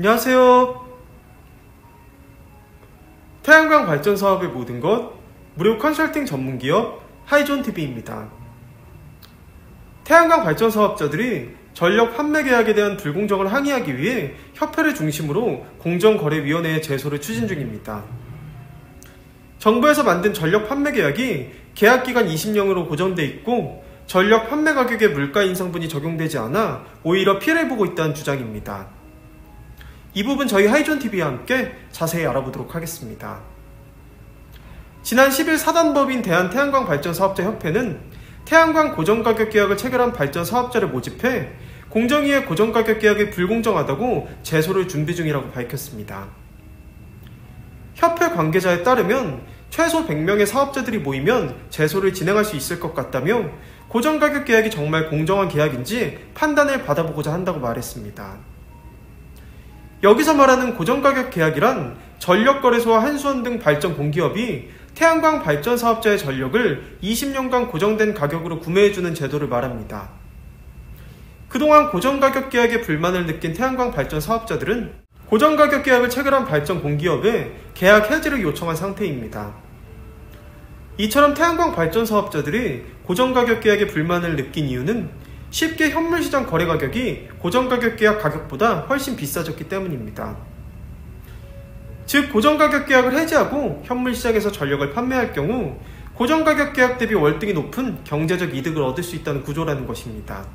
안녕하세요. 태양광 발전 사업의 모든 것 무료 컨설팅 전문기업 하이존TV입니다. 태양광 발전 사업자들이 전력 판매 계약에 대한 불공정을 항의하기 위해 협회를 중심으로 공정거래위원회의 제소를 추진 중입니다. 정부에서 만든 전력 판매 계약이 계약기간 20년으로 고정돼 있고 전력 판매 가격에 물가 인상분이 적용되지 않아 오히려 피해를 보고 있다는 주장입니다. 이 부분 저희 하이존TV와 함께 자세히 알아보도록 하겠습니다. 지난 10일 사단법인 대한태양광발전사업자협회는 태양광 고정가격 계약을 체결한 발전 사업자를 모집해 공정위의 고정가격 계약이 불공정하다고 제소를 준비 중이라고 밝혔습니다. 협회 관계자에 따르면 최소 100명의 사업자들이 모이면 제소를 진행할 수 있을 것 같다며 고정가격 계약이 정말 공정한 계약인지 판단을 받아보고자 한다고 말했습니다. 여기서 말하는 고정가격 계약이란 전력거래소와 한수원 등 발전 공기업이 태양광 발전 사업자의 전력을 20년간 고정된 가격으로 구매해주는 제도를 말합니다. 그동안 고정가격 계약에 불만을 느낀 태양광 발전 사업자들은 고정가격 계약을 체결한 발전 공기업에 계약 해지를 요청한 상태입니다. 이처럼 태양광 발전 사업자들이 고정가격 계약에 불만을 느낀 이유는 쉽게 현물시장 거래가격이 고정가격 계약 가격보다 훨씬 비싸졌기 때문입니다. 즉 고정가격 계약을 해지하고 현물시장에서 전력을 판매할 경우 고정가격 계약 대비 월등히 높은 경제적 이득을 얻을 수 있다는 구조라는 것입니다.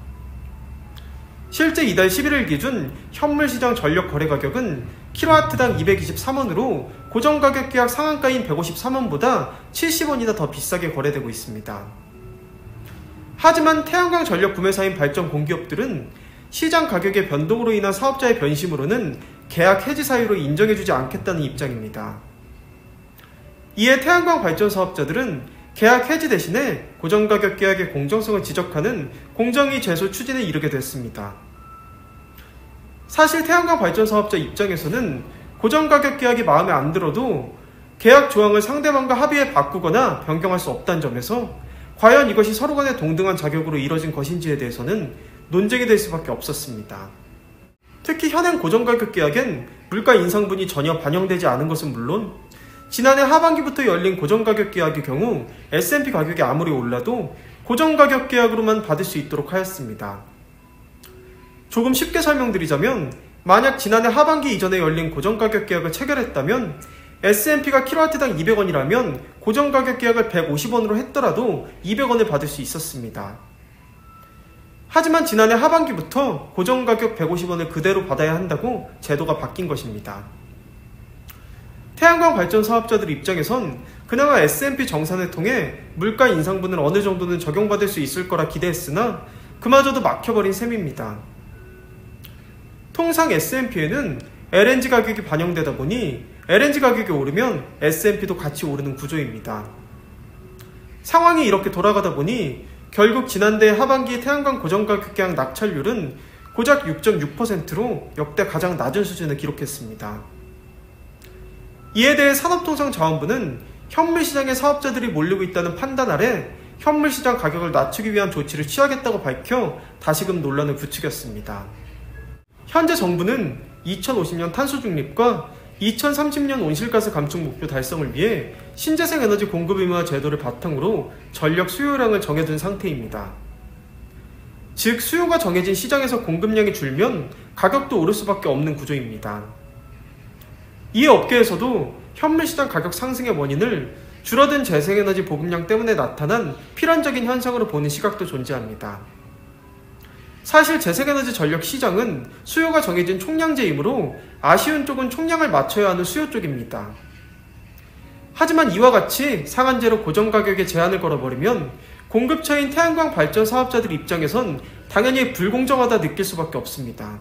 실제 이달 11일 기준 현물시장 전력 거래가격은 킬로와트당 223원으로 고정가격 계약 상한가인 153원보다 70원이나 더 비싸게 거래되고 있습니다. 하지만 태양광 전력 구매사인 발전 공기업들은 시장 가격의 변동으로 인한 사업자의 변심으로는 계약 해지 사유로 인정해주지 않겠다는 입장입니다. 이에 태양광 발전 사업자들은 계약 해지 대신에 고정가격 계약의 공정성을 지적하는 공정위 제소 추진에 이르게 됐습니다. 사실 태양광 발전 사업자 입장에서는 고정가격 계약이 마음에 안 들어도 계약 조항을 상대방과 합의해 바꾸거나 변경할 수 없다는 점에서 과연 이것이 서로 간의 동등한 자격으로 이뤄진 것인지에 대해서는 논쟁이 될 수밖에 없었습니다. 특히 현행 고정가격 계약엔 물가 인상분이 전혀 반영되지 않은 것은 물론 지난해 하반기부터 열린 고정가격 계약의 경우 S&P 가격이 아무리 올라도 고정가격 계약으로만 받을 수 있도록 하였습니다. 조금 쉽게 설명드리자면 만약 지난해 하반기 이전에 열린 고정가격 계약을 체결했다면 S&P가 킬로와트당 200원이라면 고정가격 계약을 150원으로 했더라도 200원을 받을 수 있었습니다. 하지만 지난해 하반기부터 고정가격 150원을 그대로 받아야 한다고 제도가 바뀐 것입니다. 태양광 발전 사업자들 입장에선 그나마 S&P 정산을 통해 물가 인상분을 어느 정도는 적용받을 수 있을 거라 기대했으나 그마저도 막혀버린 셈입니다. 통상 S&P에는 LNG 가격이 반영되다 보니 LNG 가격이 오르면 S&P도 같이 오르는 구조입니다. 상황이 이렇게 돌아가다 보니 결국 지난해 하반기 태양광 고정가격 계약 낙찰률은 고작 6.6%로 역대 가장 낮은 수준을 기록했습니다. 이에 대해 산업통상자원부는 현물시장에 사업자들이 몰리고 있다는 판단 아래 현물시장 가격을 낮추기 위한 조치를 취하겠다고 밝혀 다시금 논란을 부추겼습니다. 현재 정부는 2050년 탄소 중립과 2030년 온실가스 감축 목표 달성을 위해 신재생 에너지 공급 의무화 제도를 바탕으로 전력 수요량을 정해둔 상태입니다. 즉 수요가 정해진 시장에서 공급량이 줄면 가격도 오를 수밖에 없는 구조입니다. 이에 업계에서도 현물시장 가격 상승의 원인을 줄어든 재생에너지 보급량 때문에 나타난 필연적인 현상으로 보는 시각도 존재합니다. 사실 재생에너지 전력 시장은 수요가 정해진 총량제이므로 아쉬운 쪽은 총량을 맞춰야 하는 수요 쪽입니다. 하지만 이와 같이 상한제로 고정가격에 제한을 걸어버리면 공급처인 태양광 발전 사업자들 입장에선 당연히 불공정하다 느낄 수밖에 없습니다.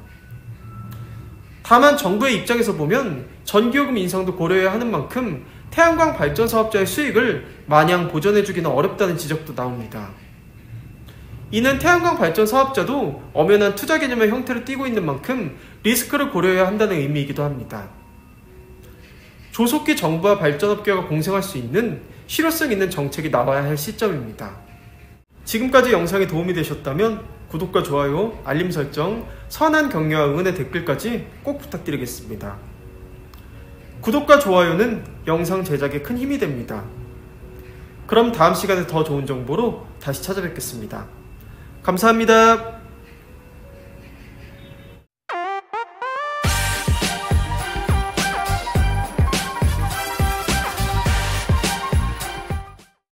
다만 정부의 입장에서 보면 전기요금 인상도 고려해야 하는 만큼 태양광 발전 사업자의 수익을 마냥 보전해주기는 어렵다는 지적도 나옵니다. 이는 태양광 발전 사업자도 엄연한 투자 개념의 형태를 띠고 있는 만큼 리스크를 고려해야 한다는 의미이기도 합니다. 조속히 정부와 발전업계가 공생할 수 있는 실효성 있는 정책이 나와야 할 시점입니다. 지금까지 영상이 도움이 되셨다면 구독과 좋아요, 알림 설정, 선한 격려와 응원의 댓글까지 꼭 부탁드리겠습니다. 구독과 좋아요는 영상 제작에 큰 힘이 됩니다. 그럼 다음 시간에 더 좋은 정보로 다시 찾아뵙겠습니다. 감사합니다.